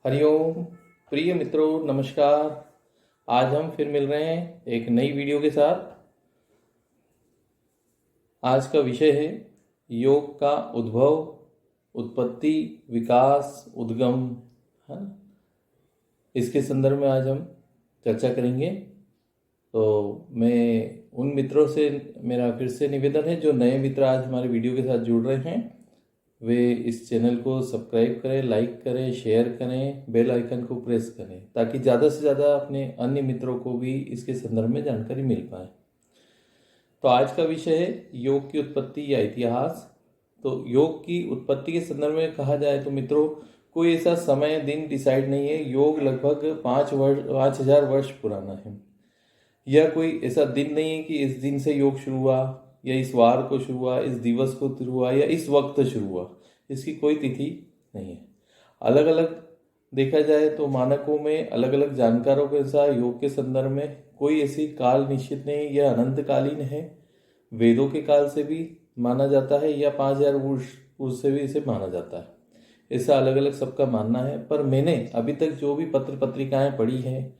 हरिओम। प्रिय मित्रों, नमस्कार। आज हम फिर मिल रहे हैं एक नई वीडियो के साथ। आज का विषय है योग का उद्भव, उत्पत्ति, विकास, उद्गम, है ना। इसके संदर्भ में आज हम चर्चा करेंगे। तो मैं उन मित्रों से, मेरा फिर से निवेदन है, जो नए मित्र आज हमारे वीडियो के साथ जुड़ रहे हैं, वे इस चैनल को सब्सक्राइब करें, लाइक करें, शेयर करें, बेल आइकन को प्रेस करें, ताकि ज़्यादा से ज़्यादा अपने अन्य मित्रों को भी इसके संदर्भ में जानकारी मिल पाए। तो आज का विषय है योग की उत्पत्ति या इतिहास। तो योग की उत्पत्ति के संदर्भ में कहा जाए तो मित्रों, कोई ऐसा समय दिन डिसाइड नहीं है। योग लगभग 5,000 वर्ष पुराना है। यह कोई ऐसा दिन नहीं है कि इस दिन से योग शुरू हुआ, या इस वार को शुरू हुआ, इस दिवस को शुरू हुआ, या इस वक्त शुरू हुआ। इसकी कोई तिथि नहीं है। अलग अलग देखा जाए तो मानकों में, अलग अलग जानकारों के अनुसार योग के संदर्भ में कोई ऐसी काल निश्चित नहीं। यह अनंतकालीन है। वेदों के काल से भी माना जाता है, या 5,000 वर्ष से भी इसे माना जाता है। ऐसा अलग अलग सबका मानना है। पर मैंने अभी तक जो भी पत्र पत्रिकाएं पढ़ी हैं,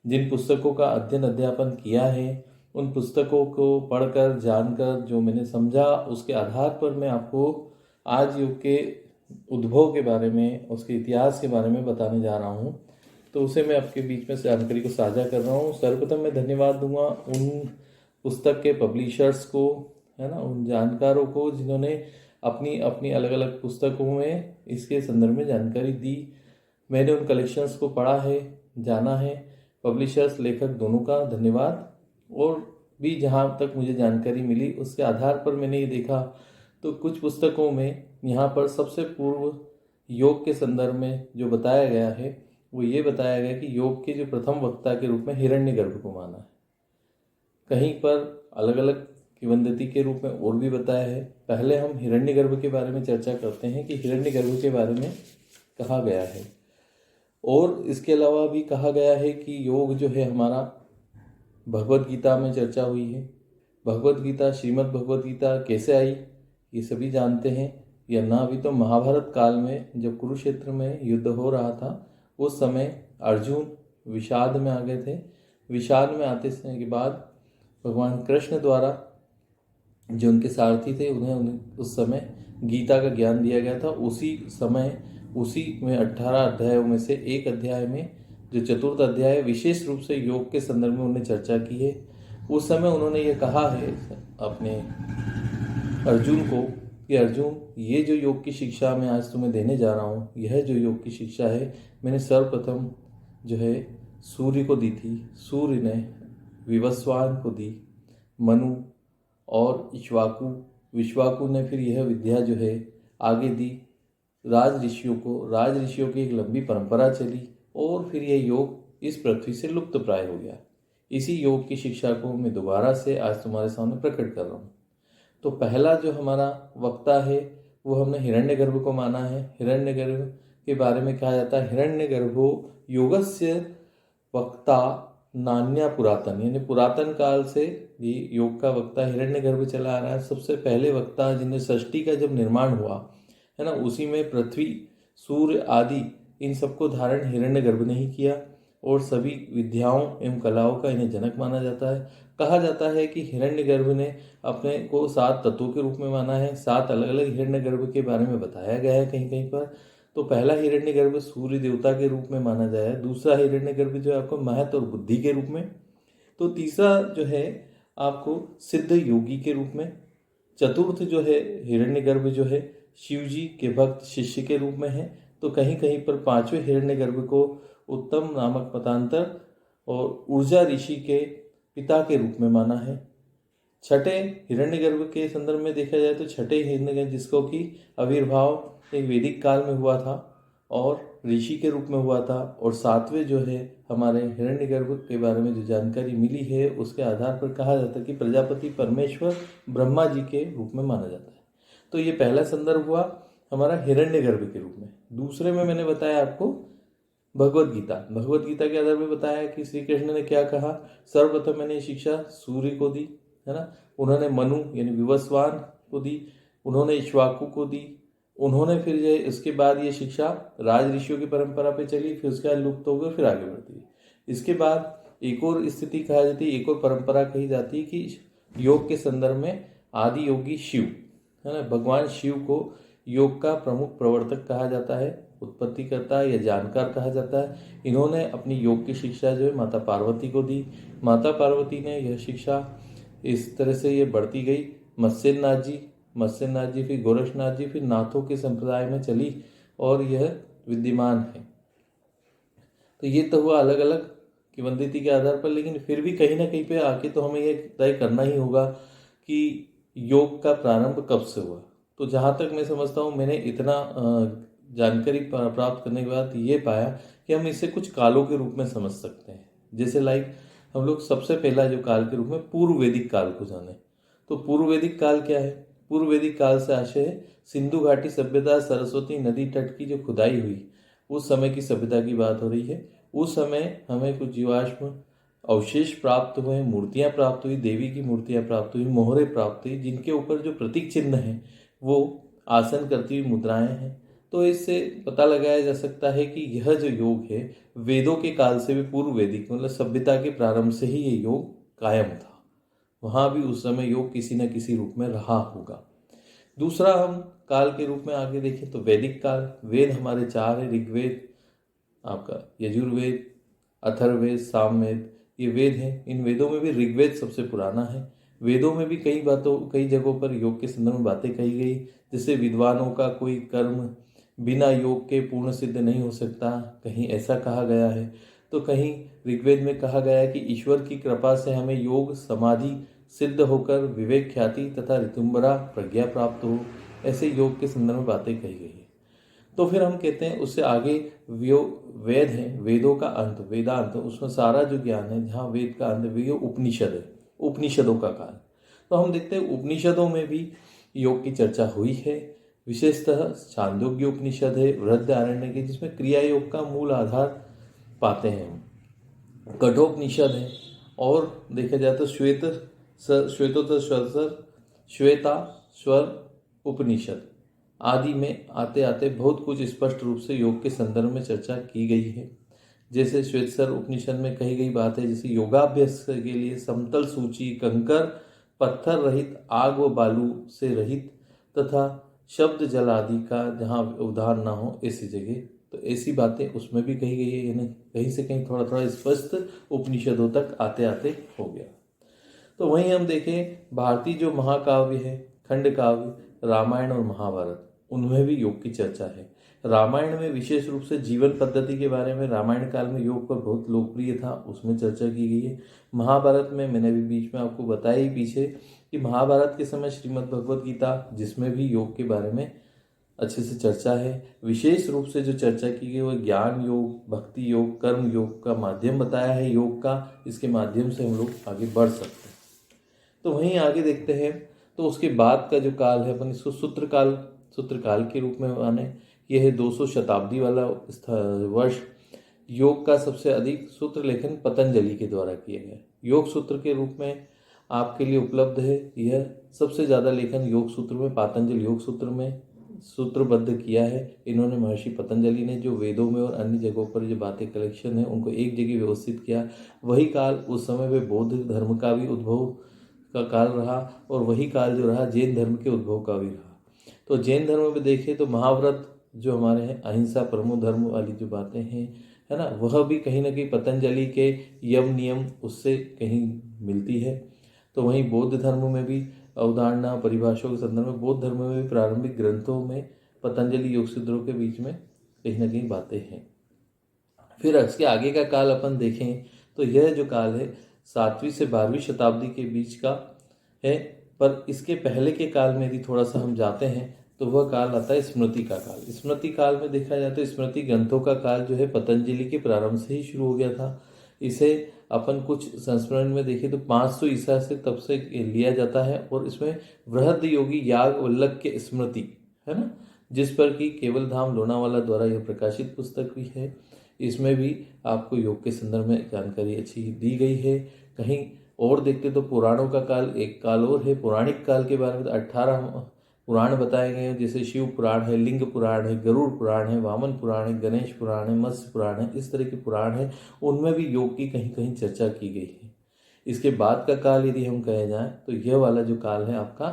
जिन पुस्तकों का अध्ययन अध्यापन किया है, उन पुस्तकों को पढ़कर, जानकर, जो मैंने समझा, उसके आधार पर मैं आपको आज योग के उद्भव के बारे में, उसके इतिहास के बारे में बताने जा रहा हूँ। तो उसे मैं आपके बीच में जानकारी को साझा कर रहा हूँ। सर्वप्रथम मैं धन्यवाद दूंगा उन पुस्तक के पब्लिशर्स को, है ना, उन जानकारों को जिन्होंने अपनी अपनी अलग अलग पुस्तकों में इसके संदर्भ में जानकारी दी। मैंने उन कलेक्शंस को पढ़ा है, जाना है। पब्लिशर्स, लेखक दोनों का धन्यवाद। और भी जहाँ तक मुझे जानकारी मिली, उसके आधार पर मैंने ये देखा तो कुछ पुस्तकों में यहाँ पर सबसे पूर्व योग के संदर्भ में जो बताया गया है, वो ये बताया गया कि योग के जो प्रथम वक्ता के रूप में हिरण्यगर्भ को माना है। कहीं पर अलग अलग किंवदंती के रूप में और भी बताया है। पहले हम हिरण्यगर्भ के बारे में चर्चा करते हैं कि हिरण्यगर्भ के बारे में कहा गया है। और इसके अलावा भी कहा गया है कि योग जो है हमारा, भगवत गीता में चर्चा हुई है। भगवत गीता, श्रीमद् भगवत गीता कैसे आई, ये सभी जानते हैं। या ना अभी तो महाभारत काल में जब कुरुक्षेत्र में युद्ध हो रहा था, उस समय अर्जुन विषाद में आ गए थे। विषाद में आते के बाद भगवान कृष्ण द्वारा, जो उनके सारथी थे, उन्हें उस समय गीता का ज्ञान दिया गया था। उसी समय, उसी में 18 अध्यायों में से एक अध्याय में, जो चतुर्थ अध्याय है, विशेष रूप से योग के संदर्भ में उन्होंने चर्चा की है। उस समय उन्होंने ये कहा है अपने अर्जुन को कि अर्जुन, ये जो योग की शिक्षा मैं आज तुम्हें देने जा रहा हूँ, यह जो योग की शिक्षा है, मैंने सर्वप्रथम जो है सूर्य को दी थी। सूर्य ने विवस्वान को दी, मनु और विश्वाकु ने फिर यह विद्या जो है आगे दी राज ऋषियों को। राज ऋषियों की एक लंबी परंपरा चली और फिर यह योग इस पृथ्वी से लुप्त प्राय हो गया। इसी योग की शिक्षा को मैं दोबारा से आज तुम्हारे सामने प्रकट कर रहा हूँ। तो पहला जो हमारा वक्ता है, वो हमने हिरण्यगर्भ को माना है। हिरण्यगर्भ के बारे में कहा जाता है, हिरण्यगर्भो योगस्य वक्ता नान्या पुरातन, यानी पुरातन काल से ये योग का वक्ता हिरण्यगर्भ चला आ रहा है। सबसे पहले वक्ता जिन्हें सृष्टि का जब निर्माण हुआ, है ना, उसी में पृथ्वी, सूर्य आदि इन सबको धारण हिरण्यगर्भ ने ही किया। और सभी विद्याओं एवं कलाओं का इन्हें जनक माना जाता है। कहा जाता है कि हिरण्यगर्भ ने अपने को 7 तत्वों के रूप में माना है। 7 अलग अलग हिरण्यगर्भ के बारे में बताया गया है कहीं कहीं पर। तो पहला हिरण्यगर्भ सूर्य देवता के रूप में माना जाए। दूसरा हिरण्यगर्भ जो है आपको महत और बुद्धि के रूप में। तो तीसरा जो है आपको सिद्ध योगी के रूप में। चतुर्थ जो है हिरण्यगर्भ जो है शिव जी के भक्त शिष्य के रूप में है। तो कहीं कहीं पर 5वें हिरण्यगर्भ को उत्तम नामक मतांतर और ऊर्जा ऋषि के पिता के रूप में माना है। छठे हिरण्यगर्भ के संदर्भ में देखा जाए तो छठे हिरण्यगर्भ, जिसको कि आविर्भाव एक वैदिक काल में हुआ था और ऋषि के रूप में हुआ था। और 7वें जो है हमारे हिरण्यगर्भ के बारे में जो जानकारी मिली है, उसके आधार पर कहा जाता है कि प्रजापति परमेश्वर ब्रह्मा जी के रूप में माना जाता है। तो ये पहला संदर्भ हुआ हमारा हिरण्यगर्भ के रूप में। दूसरे में मैंने बताया आपको भगवत गीता। भगवत गीता के आधार पर बताया कि श्री कृष्ण ने क्या कहा। सर्वप्रथम मैंने शिक्षा सूर्य को दी, है ना। उन्होंने मनु यानी विवस्वान को दी, उन्होंने इक्ष्वाकु को दी, उन्होंने फिर जो है इसके बाद ये शिक्षा राज ऋषियों की परंपरा पे चली, फिर उसके बाद लुप्त हो गई, फिर आगे बढ़ती है। इसके बाद एक और स्थिति कहा जाती है, एक और परंपरा कही जाती है कि योग के संदर्भ में आदि योगी शिव, है ना, भगवान शिव को योग का प्रमुख प्रवर्तक कहा जाता है, उत्पत्ति करता है या जानकार कहा जाता है। इन्होंने अपनी योग की शिक्षा जो है माता पार्वती को दी। माता पार्वती ने यह शिक्षा इस तरह से ये बढ़ती गई। मत्स्यनाथ जी फिर गोरक्षनाथ जी फिर नाथों के संप्रदाय में चली और यह विद्यमान है। तो ये तो हुआ अलग अलग किंवदंती के आधार पर, लेकिन फिर भी कहीं ना कहीं पे आके तो हमें ये तय करना ही होगा कि योग का प्रारंभ कब से हुआ। तो जहाँ तक मैं समझता हूँ, मैंने इतना जानकारी प्राप्त करने के बाद ये पाया कि हम इसे कुछ कालों के रूप में समझ सकते हैं। जैसे लाइक हम लोग सबसे पहला जो काल के रूप में पूर्व वैदिक काल को जाने, तो पूर्व वैदिक काल क्या है? पूर्व वैदिक काल से आशय है सिंधु घाटी सभ्यता, सरस्वती नदी तट की जो खुदाई हुई उस समय की सभ्यता की बात हो रही है। उस समय हमें कुछ जीवाश्म अवशेष प्राप्त हुए, मूर्तियां प्राप्त हुई, देवी की मूर्तियां प्राप्त हुई, मोहरे प्राप्त हुई, जिनके ऊपर जो प्रतीक चिन्ह है वो आसन करती हुई मुद्राएं हैं। तो इससे पता लगाया जा सकता है कि यह जो योग है वेदों के काल से भी पूर्व वैदिक मतलब सभ्यता के प्रारंभ से ही ये योग कायम था। वहाँ भी उस समय योग किसी न किसी रूप में रहा होगा। दूसरा हम काल के रूप में आगे देखें तो वैदिक काल। वेद हमारे चार है, ऋग्वेद, आपका यजुर्वेद, अथर्ववेद, सामवेद, ये वेद हैं। इन वेदों में भी ऋग्वेद सबसे पुराना है। वेदों में भी कई जगहों पर योग के संदर्भ में बातें कही गई, जैसे विद्वानों का कोई कर्म बिना योग के पूर्ण सिद्ध नहीं हो सकता, कहीं ऐसा कहा गया है। तो कहीं ऋग्वेद में कहा गया है कि ईश्वर की कृपा से हमें योग समाधि सिद्ध होकर विवेक ख्याति तथा ऋतुम्बरा प्रज्ञा प्राप्त हो। ऐसे योग के संदर्भ में बातें कही गई है। तो फिर हम कहते हैं उससे आगे वेद है, वेदों का अंत वेदांत, उसमें सारा जो ज्ञान है, जहाँ वेद का अंत वे उपनिषद है, उपनिषदों का काल। तो हम देखते हैं उपनिषदों में भी योग की चर्चा हुई है। विशेषतः छांदोग्य उपनिषद है, बृहदारण्यक की, जिसमें क्रिया योग का मूल आधार पाते हैं हम। कठोपनिषद है, और देखा जाए तो श्वेता स्वर उपनिषद आदि में आते आते बहुत कुछ स्पष्ट रूप से योग के संदर्भ में चर्चा की गई है। जैसे श्वेतसर उपनिषद में कही गई बात है, जैसे योगाभ्यास के लिए समतल सूची, कंकर पत्थर रहित, आग व बालू से रहित तथा शब्द जल आदि का जहाँ उदाहरण ना हो ऐसी जगह। तो ऐसी बातें उसमें भी कही गई है, यानी कहीं से कहीं थोड़ा थोड़ा स्पष्ट उपनिषदों तक आते आते हो गया। तो वहीं हम देखें भारतीय जो महाकाव्य है, खंड काव्य रामायण और महाभारत, उनमें भी योग की चर्चा है। रामायण में विशेष रूप से जीवन पद्धति के बारे में रामायण काल में योग पर बहुत लोकप्रिय था, उसमें चर्चा की गई है। महाभारत में मैंने भी बीच में आपको बताया ही पीछे कि महाभारत के समय श्रीमद् भगवत गीता, जिसमें भी योग के बारे में अच्छे से चर्चा है। विशेष रूप से जो चर्चा की गई वो ज्ञान योग, भक्ति योग, कर्म योग का माध्यम बताया है योग का। इसके माध्यम से हम लोग आगे बढ़ सकते हैं। तो वहीं आगे देखते हैं, तो उसके बाद का जो काल है अपन इसको सूत्रकाल के रूप में माने। यह है 200 शताब्दी वाला वर्ष। योग का सबसे अधिक सूत्र लेखन पतंजलि के द्वारा किया गया। योग सूत्र के रूप में आपके लिए उपलब्ध है। यह सबसे ज़्यादा लेखन योग सूत्र में, पातंजल योग सूत्र में सूत्रबद्ध किया है इन्होंने, महर्षि पतंजलि ने, जो वेदों में और अन्य जगहों पर जो बातें कलेक्शन है उनको एक जगह व्यवस्थित किया। वही काल उस समय में बौद्ध धर्म का भी उद्भव का काल रहा, और वही काल जो रहा जैन धर्म के उद्भव का भी रहा। तो जैन धर्म में देखें तो महाव्रत जो हमारे हैं, अहिंसा परमो धर्म वाली जो बातें हैं, है ना, वह भी कहीं ना कहीं पतंजलि के यम नियम उससे कहीं मिलती है। तो वहीं बौद्ध धर्म में भी अवधारणा परिभाषाओं के संदर्भ में, बौद्ध धर्म में भी प्रारंभिक ग्रंथों में पतंजलि योग सूत्रों के बीच में कहीं ना कहीं बातें हैं। फिर इसके आगे का काल अपन देखें तो यह जो काल है 7वीं से 12वीं शताब्दी के बीच का है। पर इसके पहले के काल में यदि थोड़ा सा हम जाते हैं तो वह काल आता है स्मृति का काल। स्मृति काल में देखा जाए तो स्मृति ग्रंथों का काल जो है पतंजलि के प्रारंभ से ही शुरू हो गया था। इसे अपन कुछ संस्मरण में देखें तो 500 ईसा से तब से लिया जाता है, और इसमें वृहद योगी याग वल्लभ के स्मृति, है ना, जिस पर कि केवल धाम लोनावाला द्वारा यह प्रकाशित पुस्तक भी है। इसमें भी आपको योग के संदर्भ में जानकारी अच्छी दी गई है। कहीं और देखते तो पुराणों का काल एक काल और है, पौराणिक काल के बारे में 18 पुराण बताए गए हैं, जैसे शिव पुराण है, लिंग पुराण है, गरुड़ पुराण है, वामन पुराण है, गणेश पुराण है, मत्स्य पुराण है, इस तरह के पुराण है, उनमें भी योग की कहीं कहीं चर्चा की गई है। इसके बाद का काल यदि हम कहे जाएं तो यह वाला जो काल है आपका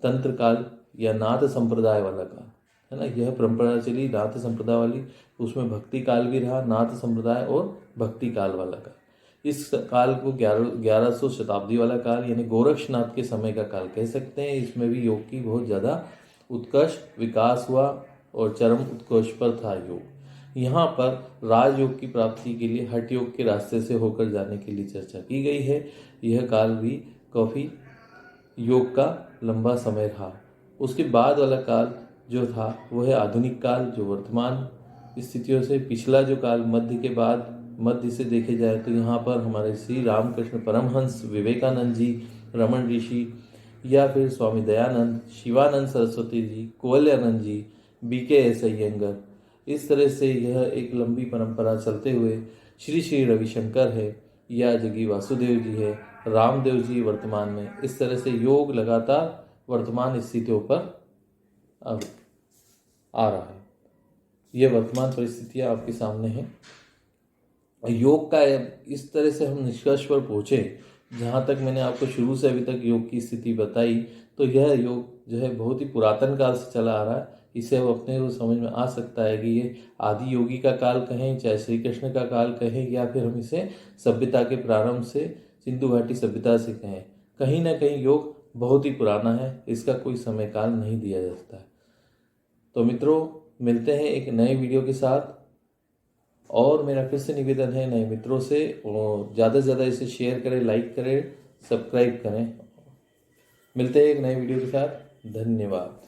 तंत्र काल या नाथ संप्रदाय वाला काल है ना। यह परंपरा चली नाथ संप्रदाय वाली, उसमें भक्ति काल भी रहा, नाथ संप्रदाय और भक्ति काल वाला काल। इस काल को 1100 शताब्दी वाला काल यानी गोरक्षनाथ के समय का काल कह सकते हैं। इसमें भी योग की बहुत ज़्यादा उत्कर्ष विकास हुआ और चरम उत्कर्ष पर था योग। यहाँ पर राजयोग की प्राप्ति के लिए हठ योग के रास्ते से होकर जाने के लिए चर्चा की गई है। यह काल भी काफ़ी योग का लंबा समय रहा। उसके बाद वाला काल जो था वह है आधुनिक काल, जो वर्तमान स्थितियों से पिछला जो काल मध्य के बाद मध्य से देखे जाए तो यहाँ पर हमारे श्री रामकृष्ण परमहंस, विवेकानंद जी, रमन ऋषि या फिर स्वामी दयानंद, शिवानंद सरस्वती जी, कुवलयानंद जी, BKS अय्यंगार, इस तरह से यह एक लंबी परंपरा चलते हुए श्री श्री रविशंकर है या जगी वासुदेव जी है, रामदेव जी वर्तमान में, इस तरह से योग लगातार वर्तमान स्थितियों पर अब आ रहा है। ये वर्तमान परिस्थितियाँ आपके सामने हैं। योग का इस तरह से हम निष्कर्ष पर पहुँचे, जहाँ तक मैंने आपको शुरू से अभी तक योग की स्थिति बताई, तो यह योग जो है बहुत ही पुरातन काल से चला आ रहा है। इसे हम अपने को समझ में आ सकता है कि ये आदि योगी का काल कहें, चाहे श्री कृष्ण का काल कहें, या फिर हम इसे सभ्यता के प्रारंभ से सिंधु घाटी सभ्यता से कहें, कहीं ना कहीं योग बहुत ही पुराना है, इसका कोई समय काल नहीं दिया जा सकता है। तो मित्रों, मिलते हैं एक नए वीडियो के साथ। और मेरा फिर से निवेदन है नए मित्रों से, ज़्यादा से ज़्यादा इसे शेयर करें, लाइक करें, सब्सक्राइब करें। मिलते हैं एक नए वीडियो के साथ। धन्यवाद।